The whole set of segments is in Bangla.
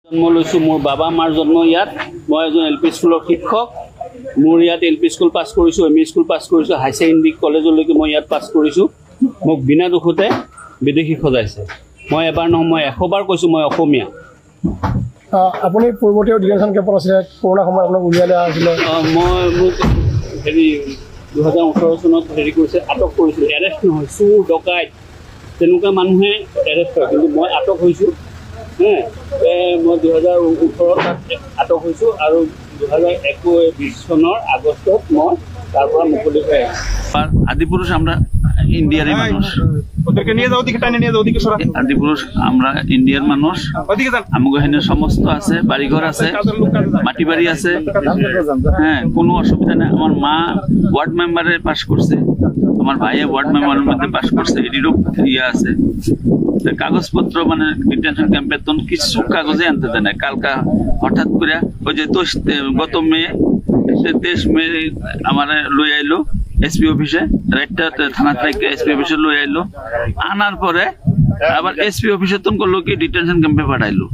জন্ম লৈছো মোৰ বাবা মাৰ জন্ম ইয়াত মই এজন এলপি স্কুলৰ শিক্ষক মোৰ ইয়াত এলপি স্কুল পাছ কৰিছো এমই স্কুল পাছ কৰিছো হাই সেকেন্ডাৰী কলেজলৈকে মই ইয়াত পাছ কৰিছো মোক বিনা দুখতে বিদেশী খজাইছে মই এবাৰ নহয় মই 100 বাৰ কৈছো মই অসমীয়া আপুনি পূৰ্বতেও ডিটেনশন কেম্পত আছিল কৰোনা সময়ত আপোনাক উলিয়ালে আছিল মই মোক হেৰি 2018 চনত হেৰি কৰিছে আটক কৰিছিল এৰেষ্ট নহয় চুৰ ডকাইত তেনেকুৱা মানুহে এৰেষ্ট হয় কিন্তু মই আটক হৈছো মই 2018 আটক হৈছো আৰু 2021 চনৰ আগষ্টত মই তাৰ পৰা মুকলি হৈ আদিপুৰুষ আমরা ইন্ডিয়ার মানুষ ওদেরকে নিয়ে যাও দিকে টানে নিয়ে যাও দিকে সরা আদিপুরুষ আমরা ইন্ডিয়ার মানুষ ওদিকে যান আমাগো হেনে সমস্ত আছে বাড়িঘর আছে মাটি বাড়ি আছে হ্যাঁ কোনো অসুবিধা নেই আমার মা ওয়ার্ড মেম্বারে পাস করছে আমার ভাইয়ে ওয়ার্ড মেম্বারের মধ্যে পাস করছে এটিরও ইয়া আছে কাগজপত্র মানে ডিটেনশন ক্যাম্পের তখন কিছু কাগজে আনতে দেয় না কালকা হঠাৎ করে ওই যে গত মে 23 মে আমার লই আইলো এসপি অফিসে একটা থানা থেকে এসপি অফিসে লই আইলো আনার পরে আবার এসপি অফিসে তখন করলো কি ডিটেনশন ক্যাম্পে পাঠাইলো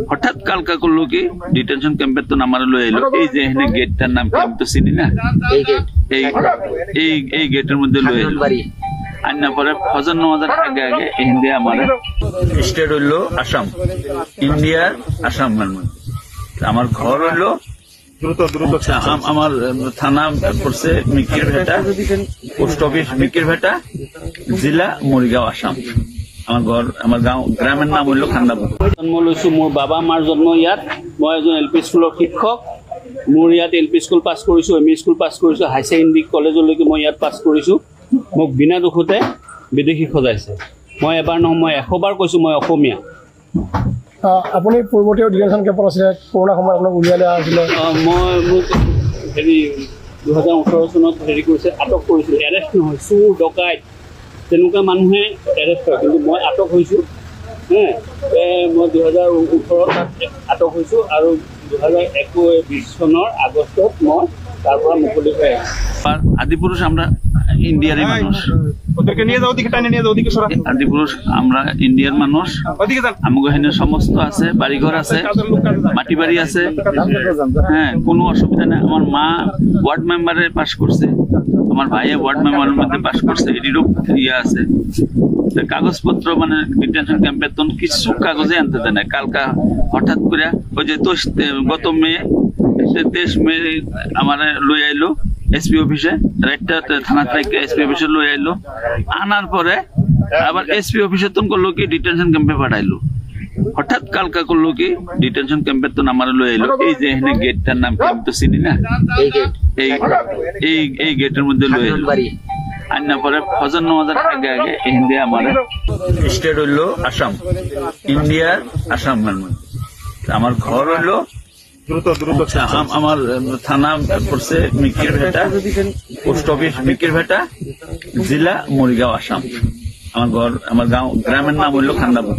হঠাৎ কালকা করলো কি ডিটেনশন ক্যাম্পে তো আমার লই আইলো এই যে এখানে গেটটার নাম আমি তো চিনি না এই গেটের মধ্যে লই আইলো আন্না পরে ফজর নামাজের আগে আগে হিন্দি আমার স্টেট হইলো আসাম ইন্ডিয়ার আসাম আমার ঘর হইলো আমার থানা পড়ছে মিকির ভেটা পোস্ট অফিস মিকির ভেটা জেলা মরিগাঁও আসাম আমার ঘর আমার গাঁও গ্রামের নাম হইলো খান্দাপুর জন্ম লৈছো মোৰ বাবা মাৰ জন্ম ইয়াত মই এজন এলপি স্কুলৰ শিক্ষক মোৰ ইয়াত এলপি স্কুল পাছ কৰিছো এমই স্কুল পাছ কৰিছো হাই সেকেন্ডাৰী কলেজলৈকে মই ইয়াত পাছ কৰিছো মোক বিনা দুখতে বিদেশী খজাইছে মই এবাৰ নহয় মই 100 বাৰ কৈছো মই অসমীয়া আপুনি পূৰ্বতেও ডিটেনশন কেম্পত আছিল কৰোনা সময়ত আপোনাক উলিয়ালে আছিল মই মোক হেৰি 2018 চনত হেৰি কৰিছে আটক কৰিছিল এৰেষ্ট নহয় চুৰ ডকাইত তেনেকুৱা মানুহে এৰেষ্ট হয় কিন্তু মই আটক হৈছো মই 2018 আটক হৈছো আৰু 2021 চনৰ আগষ্টত মই তাৰ পৰা মুকলি হৈ আদিপুৰুষ আমরা ইন্ডিয়ার মানুষ ওদেরকে নিয়ে যাও দিকে টানে নিয়ে যাও দিকে সরা আদিপুরুষ আমরা ইন্ডিয়ার মানুষ ওদিকে যান আমাগো হেনে সমস্ত আছে বাড়িঘর আছে মাটি বাড়ি আছে হ্যাঁ কোনো অসুবিধা নেই আমার মা ওয়ার্ড মেম্বারে পাস করছে আমার ভাইয়ে ওয়ার্ড মেম্বারের মধ্যে পাস করছে এটিরও ইয়া আছে কাগজপত্র মানে ডিটেনশন ক্যাম্পের তখন কিছু কাগজে আনতে দেয় না কালকা হঠাৎ করে ওই যে গত মে 23 মে আমার লই আইলো এসপি অফিসে একটা থানা থেকে এসপি অফিসে লই আইলো আনার পরে আবার এসপি অফিসে তখন করলো কি ডিটেনশন ক্যাম্পে পাঠাইলো হঠাৎ কালকা করলো কি ডিটেনশন ক্যাম্পে তো আমার লই আইলো এই যে এখানে গেটটার নাম আমি তো চিনি না এই গেটের মধ্যে লই আইলো আন্না পরে ফজর নামাজের আগে আগে হিন্দি আমার স্টেট হইলো আসাম ইন্ডিয়ার আসাম আমার ঘর হইলো আমার থানা পড়ছে মিকির ভেটা পোস্ট অফিস মিকির ভেটা জেলা মরিগাঁও আসাম আমার ঘর আমার গাঁও গ্রামের নাম হইলো খান্দাপুর।